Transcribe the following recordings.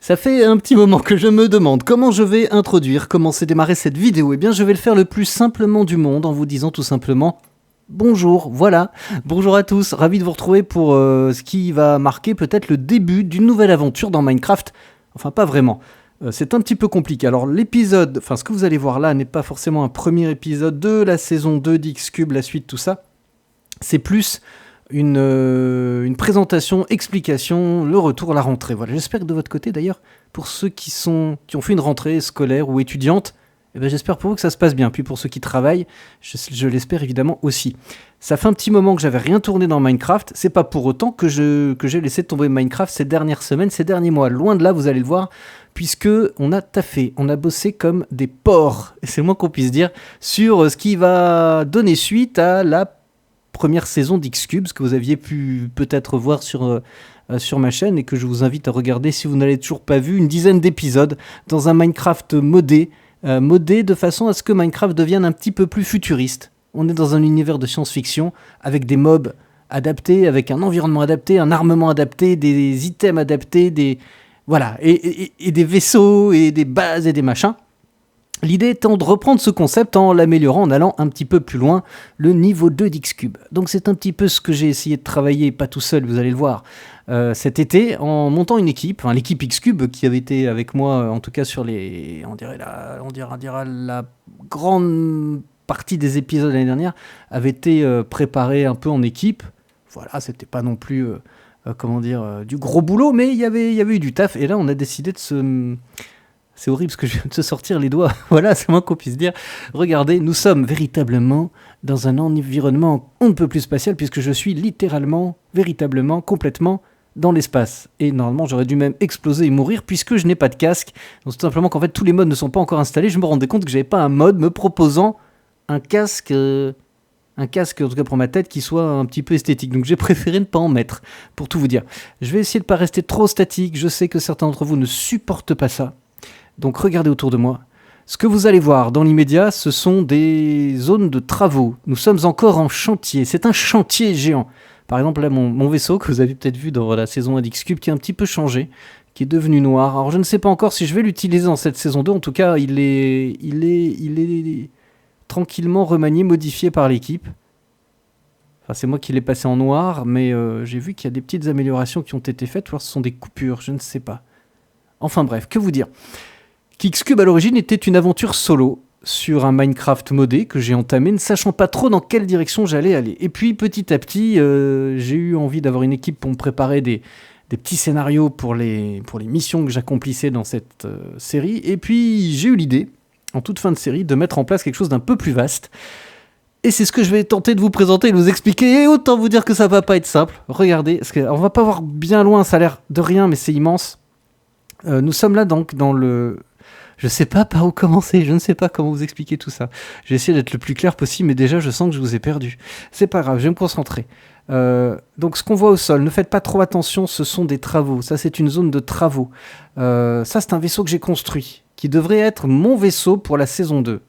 Ça fait un petit moment que je me demande comment je vais commencer démarrer cette vidéo. Eh bien, je vais le faire le plus simplement du monde en vous disant tout simplement bonjour, voilà. Bonjour à tous, ravi de vous retrouver pour ce qui va marquer peut-être le début d'une nouvelle aventure dans Minecraft. Enfin, pas vraiment. C'est un petit peu compliqué. Alors, ce que vous allez voir là n'est pas forcément un premier épisode de la saison 2 d'X-Cube, la suite, tout ça. C'est plus une présentation, explication, le retour, la rentrée. Voilà, j'espère que de votre côté d'ailleurs, pour ceux qui ont fait une rentrée scolaire ou étudiante, eh ben, j'espère pour vous que ça se passe bien. Puis pour ceux qui travaillent, je l'espère évidemment aussi. Ça fait un petit moment que j'avais rien tourné dans Minecraft. C'est pas pour autant que j'ai laissé tomber Minecraft ces dernières semaines, ces derniers mois. Loin de là, vous allez le voir, puisque on a taffé, on a bossé comme des porcs, et c'est le moins qu'on puisse dire, sur ce qui va donner suite à la première saison d'X-Cube, ce que vous aviez pu peut-être voir sur ma chaîne et que je vous invite à regarder si vous n'avez toujours pas vu, une dizaine d'épisodes dans un Minecraft modé de façon à ce que Minecraft devienne un petit peu plus futuriste. On est dans un univers de science-fiction avec des mobs adaptés, avec un environnement adapté, un armement adapté, des items adaptés, voilà, et des vaisseaux et des bases et des machins. L'idée étant de reprendre ce concept en l'améliorant, en allant un petit peu plus loin, le niveau 2 d'X-Cube. Donc c'est un petit peu ce que j'ai essayé de travailler, pas tout seul, vous allez le voir, cet été, en montant une équipe, enfin l'équipe X-Cube qui avait été avec moi, en tout cas sur on dira la grande partie des épisodes l'année dernière, avait été préparée un peu en équipe. Voilà, c'était pas non plus, du gros boulot, mais il y avait eu du taf, et là on a décidé de se... C'est horrible parce que je viens de se sortir les doigts. Voilà, c'est moins qu'on puisse dire. Regardez, nous sommes véritablement dans un environnement on ne peut plus spatial puisque je suis littéralement, véritablement, complètement dans l'espace. Et normalement, j'aurais dû même exploser et mourir puisque je n'ai pas de casque. Donc tout simplement qu'en fait, tous les modes ne sont pas encore installés. Je me rendais compte que j'avais pas un mode me proposant un casque, en tout cas pour ma tête, qui soit un petit peu esthétique. Donc j'ai préféré ne pas en mettre, pour tout vous dire. Je vais essayer de ne pas rester trop statique. Je sais que certains d'entre vous ne supportent pas ça. Donc regardez autour de moi. Ce que vous allez voir dans l'immédiat, ce sont des zones de travaux. Nous sommes encore en chantier. C'est un chantier géant. Par exemple, là, mon vaisseau, que vous avez peut-être vu dans la saison 1 d'X-Cube, qui est un petit peu changé, qui est devenu noir. Alors je ne sais pas encore si je vais l'utiliser dans cette saison 2. En tout cas, il est tranquillement remanié, modifié par l'équipe. Enfin, c'est moi qui l'ai passé en noir, mais j'ai vu qu'il y a des petites améliorations qui ont été faites. Ou alors ce sont des coupures, je ne sais pas. Enfin bref, que vous dire ? X-Cube à l'origine était une aventure solo sur un Minecraft modé que j'ai entamé, ne sachant pas trop dans quelle direction j'allais aller. Et puis petit à petit, j'ai eu envie d'avoir une équipe pour me préparer des petits scénarios pour les missions que j'accomplissais dans cette série. Et puis j'ai eu l'idée, en toute fin de série, de mettre en place quelque chose d'un peu plus vaste. Et c'est ce que je vais tenter de vous présenter et de vous expliquer. Et autant vous dire que ça va pas être simple. Regardez, parce qu'on va pas voir bien loin, ça a l'air de rien, mais c'est immense. Nous sommes là donc dans le... Je sais pas par où commencer, je ne sais pas comment vous expliquer tout ça. J'ai essayé d'être le plus clair possible, mais déjà je sens que je vous ai perdu. C'est pas grave, je vais me concentrer. Donc ce qu'on voit au sol, ne faites pas trop attention, ce sont des travaux. Ça c'est une zone de travaux. Ça c'est un vaisseau que j'ai construit, qui devrait être mon vaisseau pour la saison 2.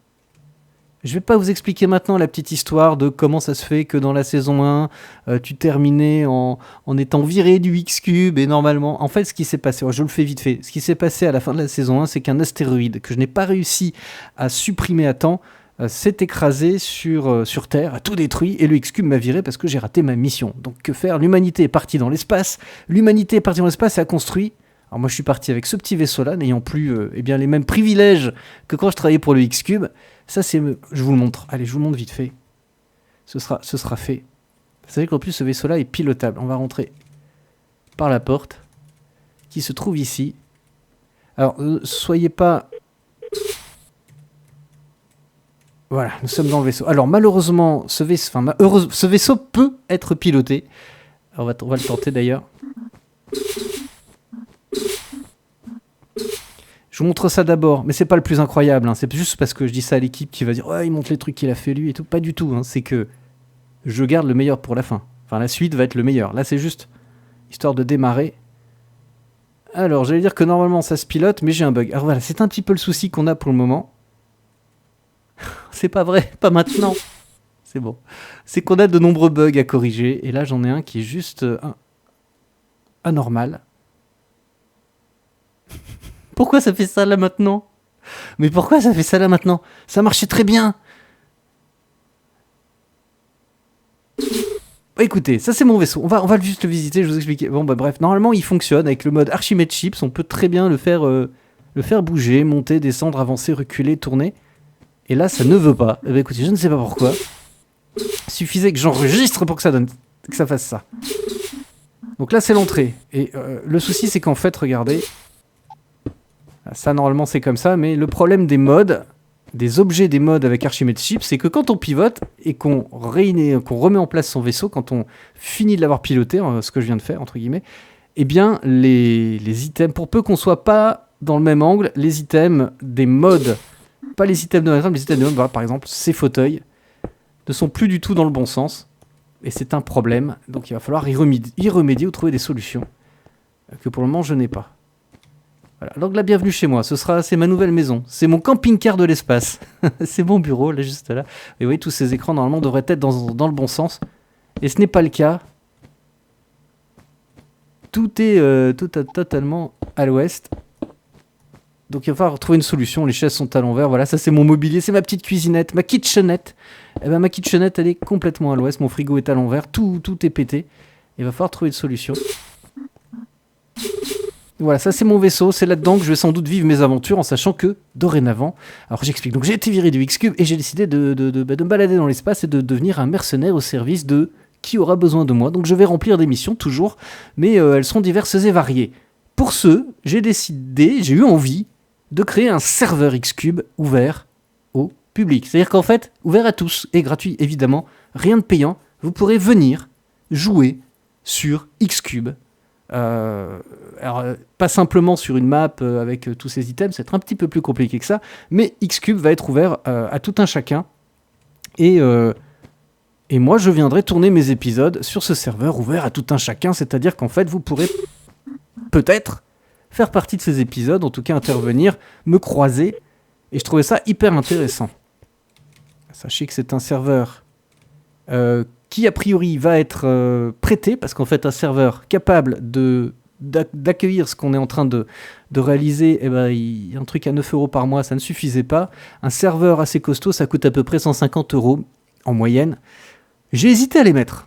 Je vais pas vous expliquer maintenant la petite histoire de comment ça se fait que dans la saison 1, tu terminais en étant viré du X-Cube et normalement... En fait, ce qui s'est passé, je le fais vite fait, ce qui s'est passé à la fin de la saison 1, c'est qu'un astéroïde que je n'ai pas réussi à supprimer à temps s'est écrasé sur Terre, a tout détruit et le X-Cube m'a viré parce que j'ai raté ma mission. Donc que faire ? L'humanité est partie dans l'espace, et a construit... Alors moi je suis parti avec ce petit vaisseau-là, n'ayant plus les mêmes privilèges que quand je travaillais pour le X-Cube. Ça c'est... Je vous le montre. Allez, je vous le montre vite fait. Ce sera fait. Vous savez qu'en plus ce vaisseau-là est pilotable. On va rentrer par la porte qui se trouve ici. Alors, soyez pas... Voilà, nous sommes dans le vaisseau. Alors malheureusement, ce vaisseau peut être piloté. Alors, on va le tenter d'ailleurs. Je vous montre ça d'abord, mais c'est pas le plus incroyable, hein. C'est juste parce que je dis ça à l'équipe qui va dire « Ouais, il montre les trucs qu'il a fait lui et tout ». Pas du tout, hein. C'est que je garde le meilleur pour la fin. Enfin, la suite va être le meilleur. Là, c'est juste histoire de démarrer. Alors, j'allais dire que normalement, ça se pilote, mais j'ai un bug. Alors voilà, c'est un petit peu le souci qu'on a pour le moment. C'est pas vrai, pas maintenant. C'est bon. C'est qu'on a de nombreux bugs à corriger, et là, j'en ai un qui est juste anormal. Pourquoi ça fait ça là maintenant? Mais pourquoi ça fait ça là maintenant? Ça marchait très bien. Bah, écoutez, ça c'est mon vaisseau. On va juste le visiter, je vous expliquer. Bon bah bref, normalement il fonctionne avec le mode Archimède Chips. On peut très bien le faire bouger, monter, descendre, avancer, reculer, tourner. Et là ça ne veut pas. Eh bah écoutez, je ne sais pas pourquoi. Il suffisait que j'enregistre pour que ça fasse ça. Donc là c'est l'entrée. Et le souci c'est qu'en fait, regardez. Ça normalement c'est comme ça, mais le problème des modes, des objets des modes avec Archimède Chips, c'est que quand on pivote et qu'on remet en place son vaisseau, quand on finit de l'avoir piloté, ce que je viens de faire entre guillemets, eh bien les items, pour peu qu'on soit pas dans le même angle, les items des modes, pas les items de Minecraft, les items de mode, voilà, par exemple ces fauteuils, ne sont plus du tout dans le bon sens, et c'est un problème, donc il va falloir y remédier ou trouver des solutions que pour le moment je n'ai pas. Voilà. Donc la bienvenue chez moi, c'est ma nouvelle maison, c'est mon camping-car de l'espace, c'est mon bureau là juste là. Et vous voyez, tous ces écrans normalement devraient être dans le bon sens, et ce n'est pas le cas. Tout est totalement à l'ouest. Donc il va falloir trouver une solution, les chaises sont à l'envers, voilà, ça c'est mon mobilier, c'est ma petite cuisinette, ma kitchenette. Et ben ma kitchenette elle est complètement à l'ouest, mon frigo est à l'envers, tout est pété. Il va falloir trouver une solution. Voilà, ça c'est mon vaisseau, c'est là-dedans que je vais sans doute vivre mes aventures en sachant que, dorénavant, alors j'explique, donc j'ai été viré du X-Cube et j'ai décidé de me balader dans l'espace et de devenir un mercenaire au service de qui aura besoin de moi. Donc je vais remplir des missions toujours, mais elles seront diverses et variées. Pour ce, j'ai eu envie de créer un serveur X-Cube ouvert au public. C'est-à-dire qu'en fait, ouvert à tous et gratuit évidemment, rien de payant, vous pourrez venir jouer sur X-Cube. Alors, pas simplement sur une map avec tous ces items, c'est un petit peu plus compliqué que ça, mais X-Cube va être ouvert à tout un chacun, et moi je viendrai tourner mes épisodes sur ce serveur ouvert à tout un chacun, c'est-à-dire qu'en fait vous pourrez peut-être faire partie de ces épisodes, en tout cas intervenir, me croiser, et je trouvais ça hyper intéressant. Sachez que c'est un serveur qui a priori va être prêté, parce qu'en fait un serveur capable d'accueillir ce qu'on est en train de réaliser, eh ben, un truc à 9 € par mois, ça ne suffisait pas. Un serveur assez costaud, ça coûte à peu près 150 € en moyenne. J'ai hésité à les mettre,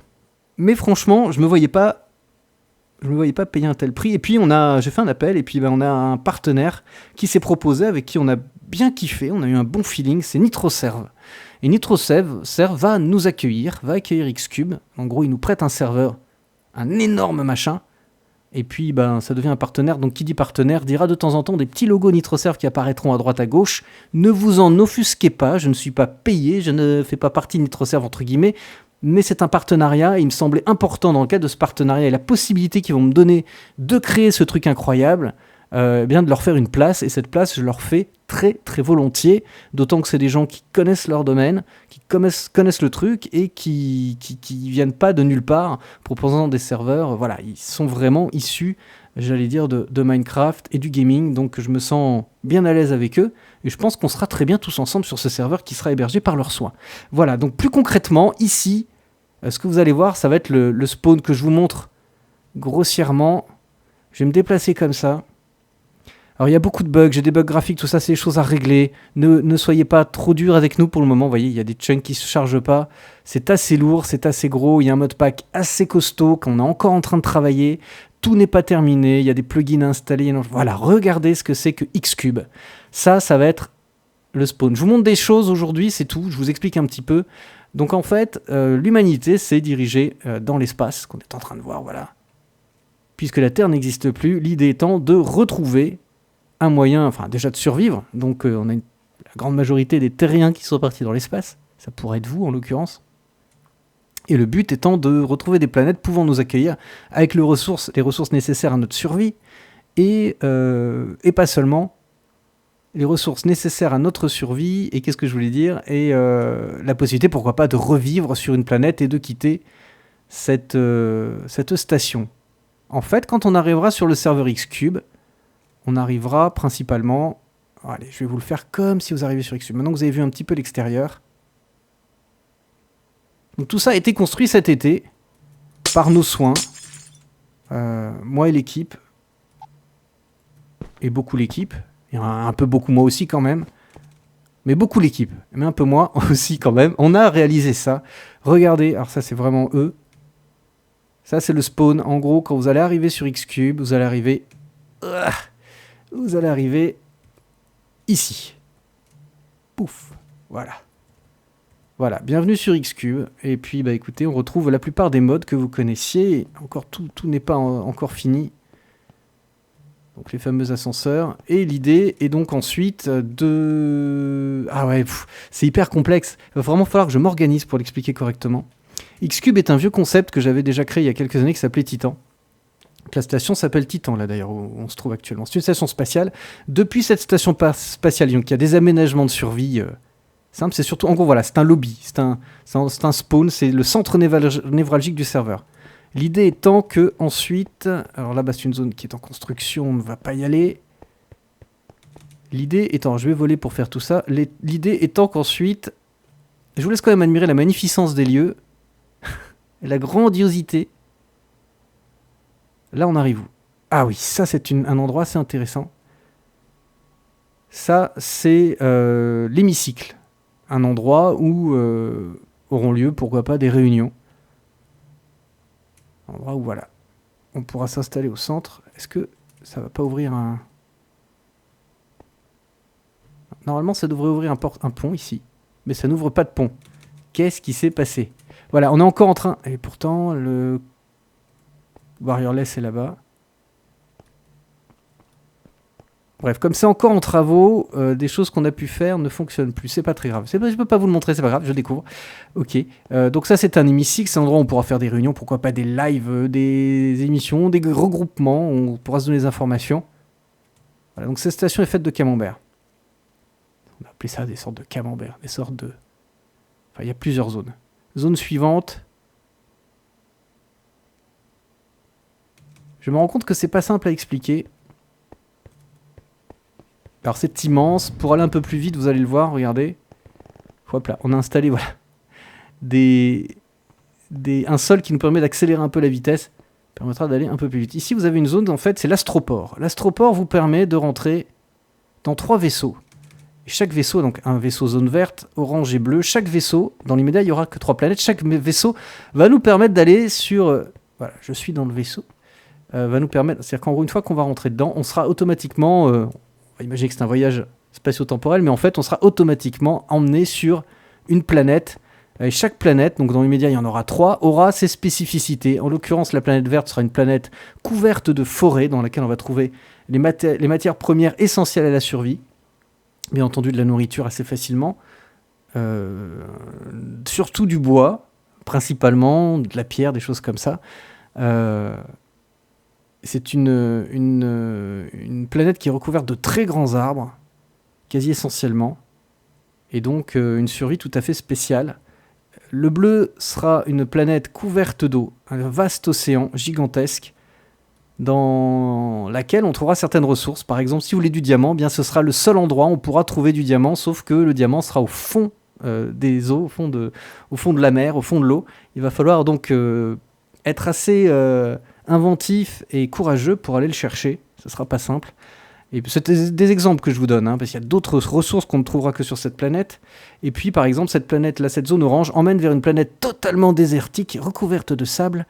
mais franchement, je me voyais pas payer un tel prix. Et puis j'ai fait un appel, et puis on a un partenaire qui s'est proposé, avec qui on a bien kiffé, on a eu un bon feeling, c'est NitroServe. Et NitroServe va nous accueillir, va accueillir X-Cube. En gros, il nous prête un serveur, un énorme machin. Et puis, ça devient un partenaire. Donc, qui dit partenaire dira de temps en temps des petits logos NitroServe qui apparaîtront à droite à gauche. Ne vous en offusquez pas, je ne suis pas payé, je ne fais pas partie de NitroServe, entre guillemets. Mais c'est un partenariat, et il me semblait important dans le cadre de ce partenariat et la possibilité qu'ils vont me donner de créer ce truc incroyable, bien de leur faire une place, et cette place je leur fais très très volontiers, d'autant que c'est des gens qui connaissent leur domaine, qui connaissent le truc, et qui viennent pas de nulle part proposant des serveurs. Voilà, ils sont vraiment issus, j'allais dire, de Minecraft et du gaming, donc je me sens bien à l'aise avec eux, et je pense qu'on sera très bien tous ensemble sur ce serveur qui sera hébergé par leurs soins. Voilà, donc plus concrètement, ici, ce que vous allez voir, ça va être le spawn que je vous montre grossièrement. Je vais me déplacer comme ça. Alors il y a beaucoup de bugs, j'ai des bugs graphiques, tout ça c'est des choses à régler. Ne soyez pas trop dur avec nous pour le moment, vous voyez, il y a des chunks qui se chargent pas. C'est assez lourd, c'est assez gros, il y a un modpack assez costaud qu'on est encore en train de travailler. Tout n'est pas terminé, il y a des plugins à installer. Voilà, regardez ce que c'est que X-Cube. Ça va être le spawn. Je vous montre des choses aujourd'hui, c'est tout, je vous explique un petit peu. Donc en fait, l'humanité s'est dirigée dans l'espace, qu'on est en train de voir, voilà. Puisque la Terre n'existe plus, l'idée étant de retrouver un moyen, enfin déjà de survivre. Donc on a la grande majorité des terriens qui sont partis dans l'espace. Ça pourrait être vous en l'occurrence. Et le but étant de retrouver des planètes pouvant nous accueillir avec les ressources nécessaires à notre survie. Et pas seulement les ressources nécessaires à notre survie. Et qu'est-ce que je voulais dire ? Et la possibilité, pourquoi pas, de revivre sur une planète et de quitter cette station. En fait, quand on arrivera sur le serveur X-Cube, on arrivera principalement... Allez, je vais vous le faire comme si vous arrivez sur X-Cube. Maintenant que vous avez vu un petit peu l'extérieur. Donc tout ça a été construit cet été par nos soins. Moi et l'équipe. et beaucoup l'équipe. Et un peu beaucoup moi aussi quand même. Mais beaucoup l'équipe. Mais un peu moi aussi quand même. On a réalisé ça. Regardez, alors ça c'est vraiment eux. Ça c'est le spawn. En gros, quand vous allez arriver sur Xcube, vous allez arriver... Vous allez arriver ici. Pouf. Voilà. Voilà, bienvenue sur Xcube. Et puis, bah écoutez, on retrouve la plupart des modes que vous connaissiez. Encore tout n'est pas encore fini. Donc les fameux ascenseurs. Et l'idée est donc ensuite de... Ah ouais, c'est hyper complexe. Il va vraiment falloir que je m'organise pour l'expliquer correctement. Xcube est un vieux concept que j'avais déjà créé il y a quelques années qui s'appelait Titan. La station s'appelle Titan, là d'ailleurs, où on se trouve actuellement. C'est une station spatiale. Depuis cette station spatiale, donc, il y a des aménagements de survie simples. C'est surtout, en gros, voilà, c'est un lobby, c'est un spawn, c'est le centre névralgique du serveur. L'idée étant que ensuite, alors là-bas c'est une zone qui est en construction, on ne va pas y aller. L'idée étant, je vais voler pour faire tout ça. L'idée étant qu'ensuite, je vous laisse quand même admirer la magnificence des lieux, et la grandiosité. Là, on arrive où? Ah oui, ça, c'est un endroit assez intéressant. Ça, c'est l'hémicycle. Un endroit où auront lieu, pourquoi pas, des réunions. Un endroit où, voilà, on pourra s'installer au centre. Est-ce que ça va pas ouvrir un... Normalement, ça devrait ouvrir un pont ici. Mais ça n'ouvre pas de pont. Qu'est-ce qui s'est passé? Voilà, on est encore en train... Et pourtant, le... Wireless est là-bas. Bref, comme c'est encore en travaux, des choses qu'on a pu faire ne fonctionnent plus. C'est pas très grave. Je peux pas vous le montrer, c'est pas grave, je découvre. Ok. Donc ça, c'est un hémicycle. C'est un endroit où on pourra faire des réunions, pourquoi pas des lives, des émissions, des regroupements. On pourra se donner des informations. Voilà, donc cette station est faite de camembert. On a appelé ça des sortes de camembert. Des sortes de... Enfin, il y a plusieurs zones. Zone suivante... Je me rends compte que c'est pas simple à expliquer. Alors c'est immense. Pour aller un peu plus vite, vous allez le voir, regardez. Hop là, on a installé voilà, un sol qui nous permet d'accélérer un peu la vitesse. Permettra d'aller un peu plus vite. Ici, vous avez une zone, en fait, c'est l'astroport. L'astroport vous permet de rentrer dans 3 vaisseaux. Et chaque vaisseau, donc un vaisseau zone verte, orange et bleu. Chaque vaisseau, dans l'immédiat, il n'y aura que 3 planètes. Chaque vaisseau va nous permettre d'aller sur... voilà, je suis dans le vaisseau. Va nous permettre, c'est-à-dire qu'en gros, une fois qu'on va rentrer dedans, on sera automatiquement, on va imaginer que c'est un voyage spatio-temporel, mais en fait, on sera automatiquement emmené sur une planète. Et chaque planète, donc dans l'immédiat, il y en aura 3, aura ses spécificités. En l'occurrence, la planète verte sera une planète couverte de forêts, dans laquelle on va trouver les matières premières essentielles à la survie. Bien entendu, de la nourriture assez facilement. Surtout du bois, principalement, de la pierre, des choses comme ça. C'est une planète qui est recouverte de très grands arbres, quasi essentiellement, et donc une survie tout à fait spéciale. Le bleu sera une planète couverte d'eau, un vaste océan gigantesque, dans laquelle on trouvera certaines ressources. Par exemple, si vous voulez du diamant, bien ce sera le seul endroit où on pourra trouver du diamant, sauf que le diamant sera au fond des eaux, au fond de la mer, au fond de l'eau. Il va falloir donc être assez... inventif et courageux pour aller le chercher. Ce sera pas simple. Et c'est des exemples que je vous donne, parce qu'il y a d'autres ressources qu'on ne trouvera que sur cette planète. Et puis, par exemple, cette planète-là, cette zone orange, emmène vers une planète totalement désertique, recouverte de sable,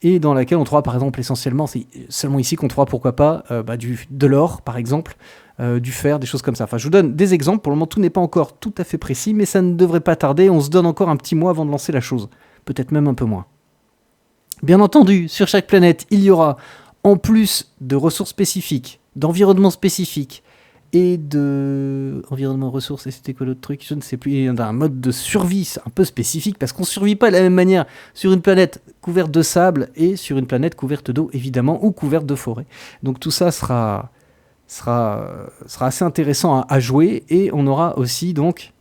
et dans laquelle on trouvera, par exemple, essentiellement, c'est seulement ici qu'on trouvera, pourquoi pas, de l'or, par exemple, du fer, des choses comme ça. Enfin, je vous donne des exemples. Pour le moment, tout n'est pas encore tout à fait précis, mais ça ne devrait pas tarder. On se donne encore un petit mois avant de lancer la chose. Peut-être même un peu moins. Bien entendu, sur chaque planète, il y aura, en plus de ressources spécifiques, d'environnements spécifiques, et de... environnement, ressources, et c'était quoi l'autre truc? Je ne sais plus. Il y a un mode de survie un peu spécifique, parce qu'on ne survit pas de la même manière sur une planète couverte de sable et sur une planète couverte d'eau, évidemment, ou couverte de forêt. Donc tout ça sera assez intéressant à jouer, et on aura aussi, donc...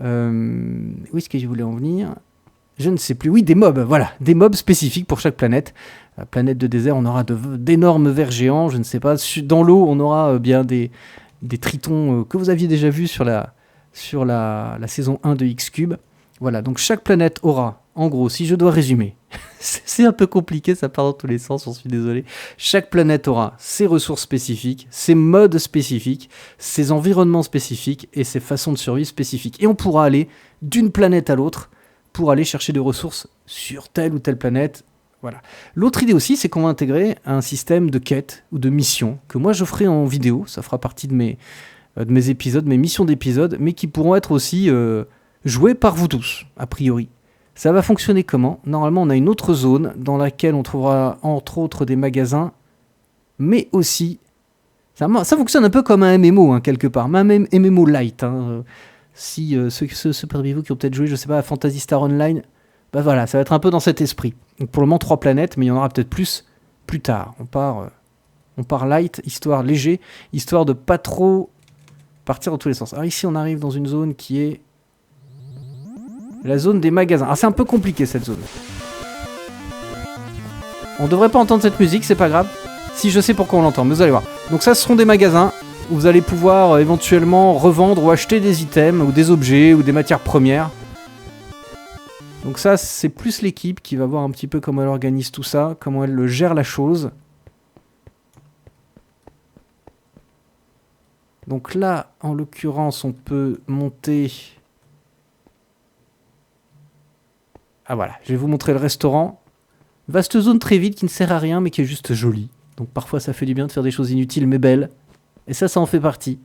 où est-ce que je voulais en venir ? Je ne sais plus. Oui, des mobs, voilà. Des mobs spécifiques pour chaque planète. La planète de désert, on aura d'énormes vers géants, je ne sais pas. Dans l'eau, on aura bien des tritons que vous aviez déjà vus sur la saison 1 de Xcube. Voilà, donc chaque planète aura, en gros, si je dois résumer, C'est un peu compliqué, ça part dans tous les sens, on suis désolé. Chaque planète aura ses ressources spécifiques, ses modes spécifiques, ses environnements spécifiques et ses façons de survie spécifiques. Et on pourra aller d'une planète à l'autre pour aller chercher des ressources sur telle ou telle planète. Voilà. L'autre idée aussi, c'est qu'on va intégrer un système de quête ou de mission que moi je ferai en vidéo. Ça fera partie de mes épisodes, mes missions d'épisodes, mais qui pourront être aussi jouées par vous tous, a priori. Ça va fonctionner comment ? Normalement, on a une autre zone dans laquelle on trouvera entre autres des magasins, mais aussi... Ça fonctionne un peu comme un MMO, hein, quelque part, même un MMO light. Hein. Si ceux parmi vous qui ont peut-être joué, je sais pas, à Phantasy Star Online, bah voilà, ça va être un peu dans cet esprit. Donc pour le moment, 3 planètes, mais il y en aura peut-être plus tard. On part light, histoire léger, histoire de pas trop partir dans tous les sens. Alors ici, on arrive dans une zone qui est la zone des magasins. Alors c'est un peu compliqué cette zone. On devrait pas entendre cette musique, c'est pas grave. Si je sais pourquoi on l'entend, mais vous allez voir. Donc ça, ce seront des magasins où vous allez pouvoir éventuellement revendre ou acheter des items ou des objets ou des matières premières. Donc ça, c'est plus l'équipe qui va voir un petit peu comment elle organise tout ça, comment elle gère la chose. Donc là, en l'occurrence, on peut monter... Ah voilà, je vais vous montrer le restaurant. Vaste zone très vide qui ne sert à rien mais qui est juste jolie. Donc parfois ça fait du bien de faire des choses inutiles mais belles. Et ça en fait partie.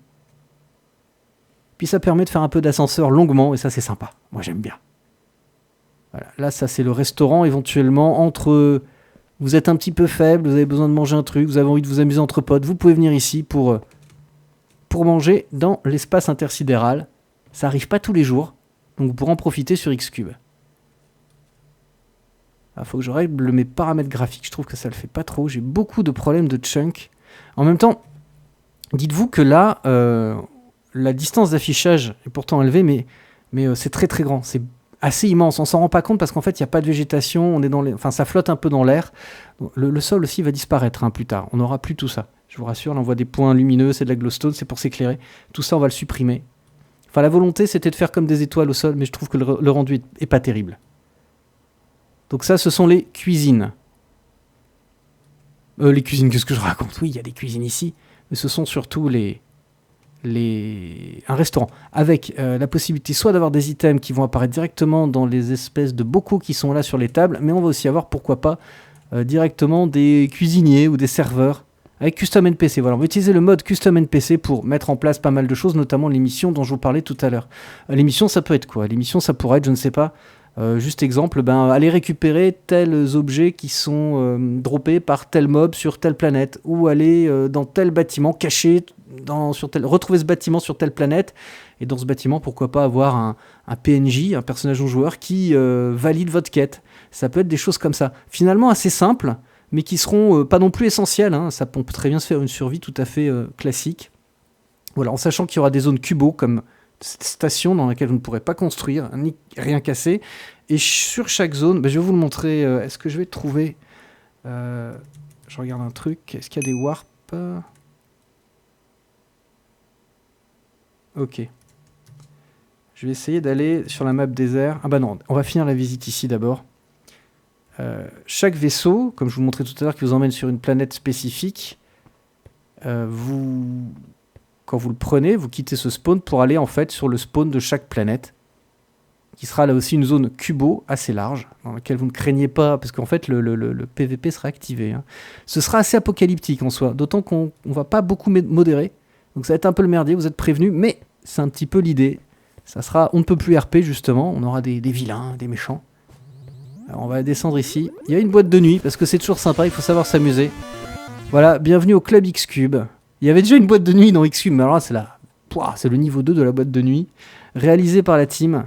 Puis ça permet de faire un peu d'ascenseur longuement et ça c'est sympa. Moi j'aime bien. Voilà, là ça c'est le restaurant éventuellement entre... Vous êtes un petit peu faible, vous avez besoin de manger un truc, vous avez envie de vous amuser entre potes, vous pouvez venir ici pour manger dans l'espace intersidéral. Ça arrive pas tous les jours, donc vous pourrez en profiter sur Xcube. Il faut que je règle mes paramètres graphiques, je trouve que ça le fait pas trop, j'ai beaucoup de problèmes de chunk. En même temps, dites-vous que là, la distance d'affichage est pourtant élevée, mais c'est très très grand, c'est assez immense, on s'en rend pas compte parce qu'en fait il n'y a pas de végétation, on est enfin, ça flotte un peu dans l'air. Le sol aussi va disparaître plus tard, on n'aura plus tout ça, je vous rassure, là on voit des points lumineux, c'est de la glowstone, c'est pour s'éclairer, tout ça on va le supprimer. Enfin la volonté c'était de faire comme des étoiles au sol, mais je trouve que le rendu est pas terrible. Donc ça, ce sont les cuisines. Les cuisines, qu'est-ce que je raconte ? Oui, il y a des cuisines ici, mais ce sont surtout un restaurant, avec la possibilité soit d'avoir des items qui vont apparaître directement dans les espèces de bocaux qui sont là sur les tables, mais on va aussi avoir, pourquoi pas, directement des cuisiniers ou des serveurs, avec Custom NPC. Voilà, on va utiliser le mode Custom NPC pour mettre en place pas mal de choses, notamment l'émission dont je vous parlais tout à l'heure. L'émission, ça peut être quoi ? L'émission, ça pourrait être, je ne sais pas... juste exemple, aller récupérer tels objets qui sont droppés par tel mob sur telle planète, ou aller dans tel bâtiment caché, retrouver ce bâtiment sur telle planète, et dans ce bâtiment, pourquoi pas avoir un PNJ, un personnage non joueur, qui valide votre quête. Ça peut être des choses comme ça. Finalement assez simples, mais qui seront pas non plus essentielles. Hein. On peut très bien se faire une survie tout à fait classique. Voilà, en sachant qu'il y aura des zones cubo, comme cette station dans laquelle vous ne pourrez pas construire, ni rien casser. Et sur chaque zone, je vais vous le montrer. Est-ce que je vais trouver... je regarde un truc. Est-ce qu'il y a des warps ? Ok. Je vais essayer d'aller sur la map désert. Ah bah non, on va finir la visite ici d'abord. Chaque vaisseau, comme je vous montrais tout à l'heure, qui vous emmène sur une planète spécifique, quand vous le prenez, vous quittez ce spawn pour aller en fait sur le spawn de chaque planète, qui sera là aussi une zone cubo assez large, dans laquelle vous ne craignez pas, parce qu'en fait le PVP sera activé. Hein. Ce sera assez apocalyptique en soi, d'autant qu'on ne va pas beaucoup modérer, donc ça va être un peu le merdier, vous êtes prévenus, mais c'est un petit peu l'idée. Ça sera, on ne peut plus RP justement, on aura des vilains, des méchants. Alors on va descendre ici, il y a une boîte de nuit, parce que c'est toujours sympa, il faut savoir s'amuser. Voilà, bienvenue au Club Xcube. Il y avait déjà une boîte de nuit dans Xcube, mais alors là, c'est le niveau 2 de la boîte de nuit, réalisée par la team,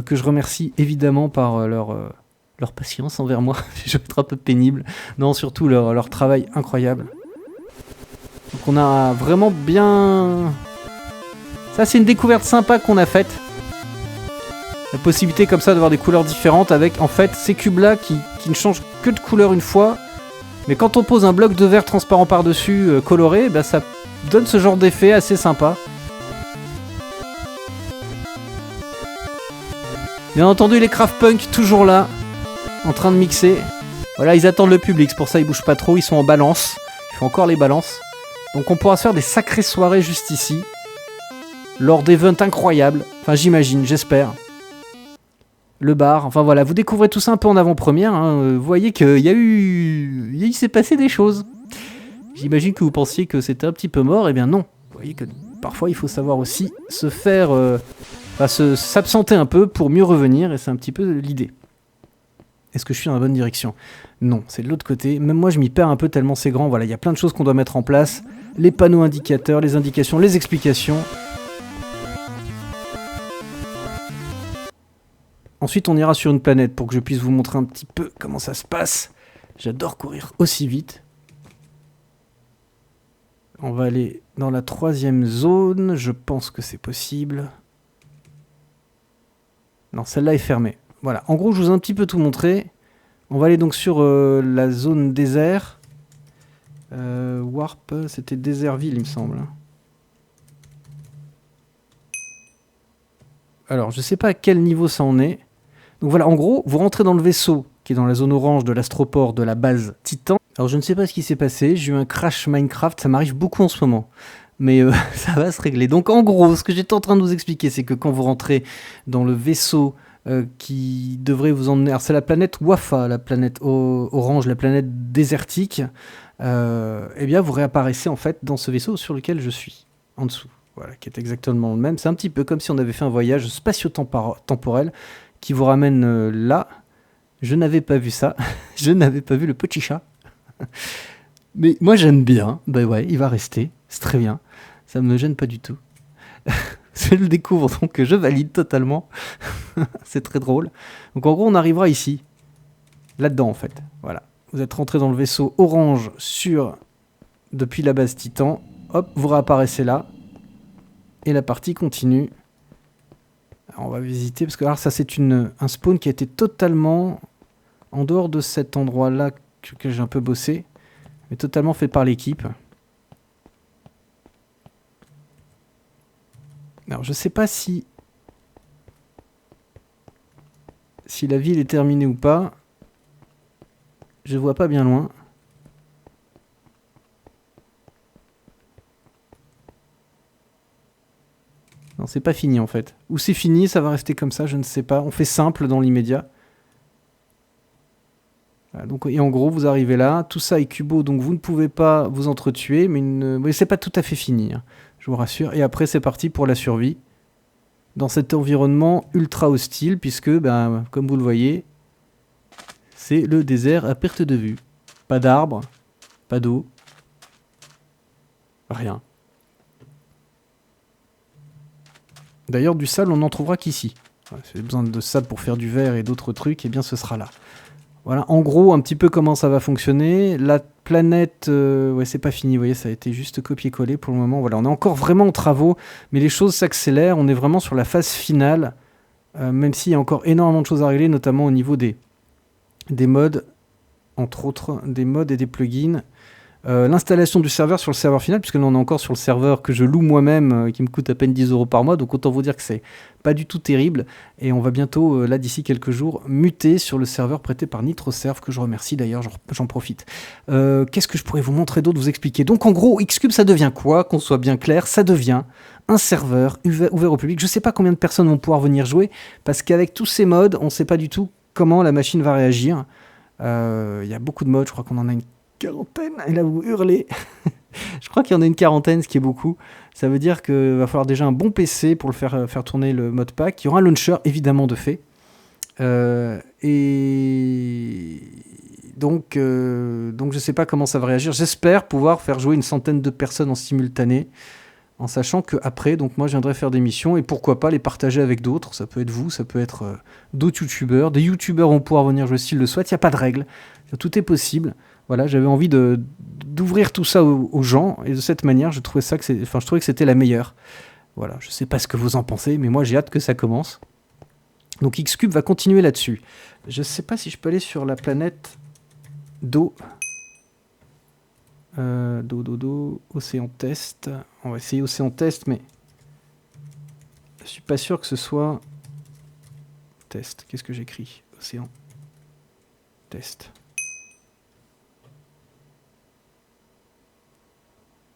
que je remercie évidemment par leur patience envers moi. Je vais être un peu pénible. Non, surtout leur travail incroyable. Donc on a vraiment bien... Ça, c'est une découverte sympa qu'on a faite. La possibilité comme ça d'avoir des couleurs différentes avec, en fait, ces cubes-là qui ne changent que de couleur une fois. Mais quand on pose un bloc de verre transparent par-dessus, coloré, ça donne ce genre d'effet assez sympa. Bien entendu, les Craft Punk toujours là. en train de mixer. Voilà, ils attendent le public, c'est pour ça ils bougent pas trop, ils sont en balance. Ils font encore les balances. Donc on pourra se faire des sacrées soirées juste ici. Lors d'events incroyables. Enfin j'imagine, j'espère. Le bar, enfin voilà, vous découvrez tout ça un peu en avant-première. Hein. Vous voyez il s'est passé des choses. J'imagine que vous pensiez que c'était un petit peu mort, et bien non. Vous voyez que parfois il faut savoir aussi se faire... s'absenter un peu pour mieux revenir, et c'est un petit peu l'idée. Est-ce que je suis dans la bonne direction? Non, c'est de l'autre côté. Même moi je m'y perds un peu tellement c'est grand. Voilà, il y a plein de choses qu'on doit mettre en place. Les panneaux indicateurs, les indications, les explications. Ensuite, on ira sur une planète pour que je puisse vous montrer un petit peu comment ça se passe. J'adore courir aussi vite. On va aller dans la 3e zone. Je pense que c'est possible. Non, celle-là est fermée. Voilà. En gros, je vous ai un petit peu tout montré. On va aller donc sur la zone désert. Warp, c'était Désertville, il me semble. Alors, je sais pas à quel niveau ça en est. Donc voilà, en gros, vous rentrez dans le vaisseau qui est dans la zone orange de l'astroport de la base Titan. Alors je ne sais pas ce qui s'est passé, j'ai eu un crash Minecraft, ça m'arrive beaucoup en ce moment. Mais ça va se régler. Donc en gros, ce que j'étais en train de vous expliquer, c'est que quand vous rentrez dans le vaisseau qui devrait vous emmener... Alors c'est la planète Wafa, la planète orange, la planète désertique. Eh bien vous réapparaissez en fait dans ce vaisseau sur lequel je suis, en dessous. Voilà, qui est exactement le même. C'est un petit peu comme si on avait fait un voyage spatio-temporel qui vous ramène là. Je n'avais pas vu ça. Je n'avais pas vu le petit chat. Mais moi j'aime bien. Ben ouais, il va rester. C'est très bien. Ça me gêne pas du tout. Je le découvre donc je valide totalement. C'est très drôle. Donc en gros on arrivera ici. Là-dedans en fait. Voilà. Vous êtes rentré dans le vaisseau orange depuis la base Titan. Hop, vous réapparaissez là. Et la partie continue. Alors, on va visiter, parce que alors, ça c'est un spawn qui a été totalement en dehors de cet endroit-là que j'ai un peu bossé, mais totalement fait par l'équipe. Alors je sais pas si la ville est terminée ou pas. Je vois pas bien loin. Non, c'est pas fini en fait. Ou c'est fini, ça va rester comme ça, je ne sais pas. On fait simple dans l'immédiat. Voilà, donc, et en gros, vous arrivez là. Tout ça est cubo, donc vous ne pouvez pas vous entretuer. Mais c'est pas tout à fait fini, hein, je vous rassure. Et après, c'est parti pour la survie. Dans cet environnement ultra hostile, puisque, ben, comme vous le voyez, c'est le désert à perte de vue. Pas d'arbres, pas d'eau, rien. D'ailleurs, du sable, on n'en trouvera qu'ici. Voilà, si vous avez besoin de sable pour faire du verre et d'autres trucs, eh bien ce sera là. Voilà, en gros, un petit peu comment ça va fonctionner. La planète, ouais, c'est pas fini, vous voyez, ça a été juste copier-coller pour le moment. Voilà, on est encore vraiment en travaux, mais les choses s'accélèrent. On est vraiment sur la phase finale, même s'il y a encore énormément de choses à régler, notamment au niveau des mods, entre autres, des mods et des plugins. L'installation du serveur sur le serveur final, puisque là on est encore sur le serveur que je loue moi-même, qui me coûte à peine 10 € par mois, donc autant vous dire que c'est pas du tout terrible, et on va bientôt, là d'ici quelques jours, muter sur le serveur prêté par NitroServe, que je remercie d'ailleurs, j'en profite. Qu'est-ce que je pourrais vous montrer d'autre, vous expliquer? Donc en gros, Xcube ça devient quoi? Qu'on soit bien clair, ça devient un serveur ouvert au public. Je sais pas combien de personnes vont pouvoir venir jouer, parce qu'avec tous ces modes, on sait pas du tout comment la machine va réagir. Y a beaucoup de modes, je crois qu'on en a une quarantaine, et là vous hurlez. Je crois qu'il y en a une quarantaine, ce qui est beaucoup. Ça veut dire qu'il va falloir déjà un bon PC pour le faire tourner le modpack. Il y aura un launcher, évidemment, de fait. Et donc je ne sais pas comment ça va réagir. J'espère pouvoir faire jouer une centaine de personnes en simultané, en sachant qu'après, donc moi, je viendrai faire des missions, et pourquoi pas les partager avec d'autres. Ça peut être vous, ça peut être d'autres youtubeurs. Des youtubeurs vont pouvoir venir jouer s'ils le souhaitent. Il n'y a pas de règle. Tout est possible. Voilà, j'avais envie d'ouvrir tout ça aux gens, et de cette manière, je trouvais que c'était la meilleure. Voilà, je sais pas ce que vous en pensez, mais moi j'ai hâte que ça commence. Donc Xcube va continuer là-dessus. Je sais pas si je peux aller sur la planète d'eau. Océan Test. On va essayer Océan Test, mais je suis pas sûr que ce soit... Test, qu'est-ce que j'écris? Océan. test.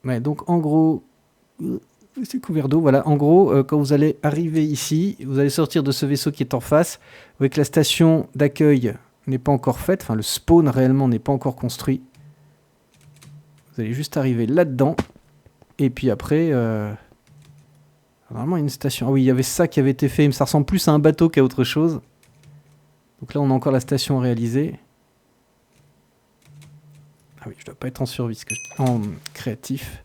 Ouais, donc en gros, c'est couvert d'eau. Voilà, en gros, quand vous allez arriver ici, vous allez sortir de ce vaisseau qui est en face. Vous voyez que la station d'accueil n'est pas encore faite. Enfin, le spawn réellement n'est pas encore construit. Vous allez juste arriver là-dedans. Et puis après, normalement, il y a une station. Ah oui, il y avait ça qui avait été fait. Mais ça ressemble plus à un bateau qu'à autre chose. Donc là, on a encore la station réalisée. Ah oui, je dois pas être en survie, en créatif.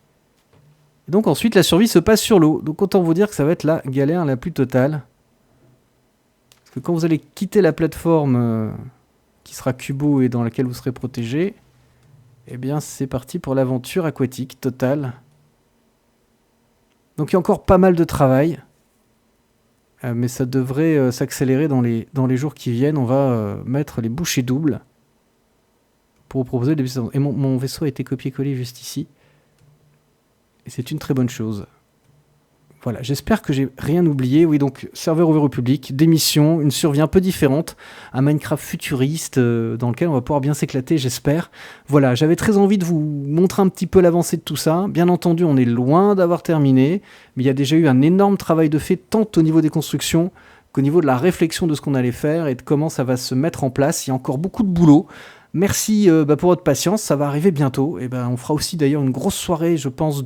Et donc ensuite, la survie se passe sur l'eau. Donc autant vous dire que ça va être la galère la plus totale. Parce que quand vous allez quitter la plateforme qui sera Cubo et dans laquelle vous serez protégé, eh bien c'est parti pour l'aventure aquatique totale. Donc il y a encore pas mal de travail. Mais ça devrait s'accélérer dans les jours qui viennent. On va mettre les bouchées doubles pour vous proposer des vaisseaux. Et mon vaisseau a été copié-collé juste ici. Et c'est une très bonne chose. Voilà, j'espère que j'ai rien oublié. Oui, donc serveur ouvert au public, des missions, une survie un peu différente, un Minecraft futuriste dans lequel on va pouvoir bien s'éclater, j'espère. Voilà, j'avais très envie de vous montrer un petit peu l'avancée de tout ça. Bien entendu, on est loin d'avoir terminé, mais il y a déjà eu un énorme travail de fait, tant au niveau des constructions qu'au niveau de la réflexion de ce qu'on allait faire et de comment ça va se mettre en place. Il y a encore beaucoup de boulot. Merci pour votre patience, ça va arriver bientôt. Et on fera aussi d'ailleurs une grosse soirée, je pense,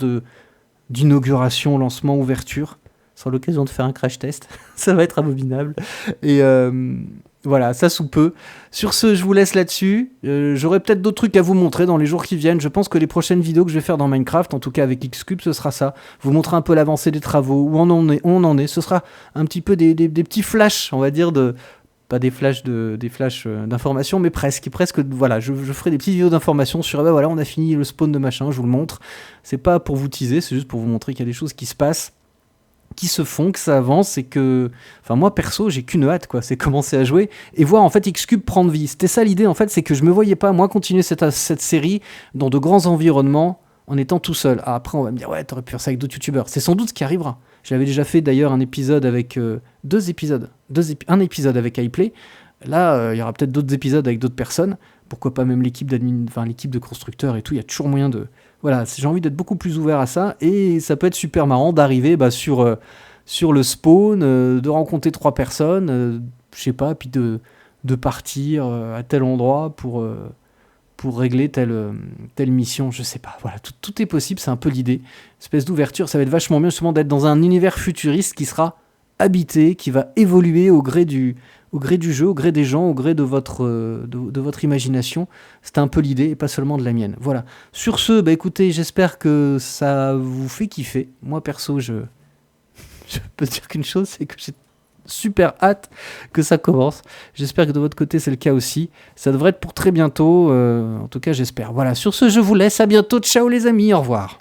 d'inauguration, lancement, ouverture. Ça sera l'occasion de faire un crash test. Ça va être abominable. Et voilà, ça sous peu. Sur ce, je vous laisse là-dessus. J'aurai peut-être d'autres trucs à vous montrer dans les jours qui viennent. Je pense que les prochaines vidéos que je vais faire dans Minecraft, en tout cas avec Xcube, ce sera ça. Vous montrer un peu l'avancée des travaux, où on en est. Ce sera un petit peu des petits flashs, on va dire, pas des flashs d'informations, mais presque. Voilà, je ferai des petites vidéos d'informations sur, voilà, on a fini le spawn de machin, je vous le montre. C'est pas pour vous teaser, c'est juste pour vous montrer qu'il y a des choses qui se passent, qui se font, que ça avance, et que, enfin, moi, perso, j'ai qu'une hâte, quoi, c'est commencer à jouer et voir, en fait, Xcube prendre vie. C'était ça l'idée, en fait, c'est que je me voyais pas, moi, continuer cette série dans de grands environnements en étant tout seul. Ah, après, on va me dire, ouais, t'aurais pu faire ça avec d'autres youtubeurs. C'est sans doute ce qui arrivera. J'avais déjà fait d'ailleurs un épisode avec un épisode avec iPlay. Là, il y aura peut-être d'autres épisodes avec d'autres personnes. Pourquoi pas même l'équipe l'équipe de constructeurs et tout. Il y a toujours moyen de. Voilà, j'ai envie d'être beaucoup plus ouvert à ça. Et ça peut être super marrant d'arriver sur le spawn, de rencontrer 3 personnes, je sais pas, puis de partir à tel endroit pour régler telle mission, je sais pas. Voilà, tout est possible, c'est un peu l'idée. Espèce d'ouverture, ça va être vachement bien justement d'être dans un univers futuriste qui sera habité, qui va évoluer au gré du jeu, au gré des gens, au gré de votre imagination. C'était un peu l'idée et pas seulement de la mienne. Voilà. Sur ce, écoutez, j'espère que ça vous fait kiffer. Moi perso, je peux dire qu'une chose, c'est que j'ai super hâte que ça commence. J'espère que de votre côté c'est le cas aussi. Ça devrait être pour très bientôt, en tout cas j'espère. Voilà, sur ce je vous laisse, à bientôt, ciao les amis, au revoir.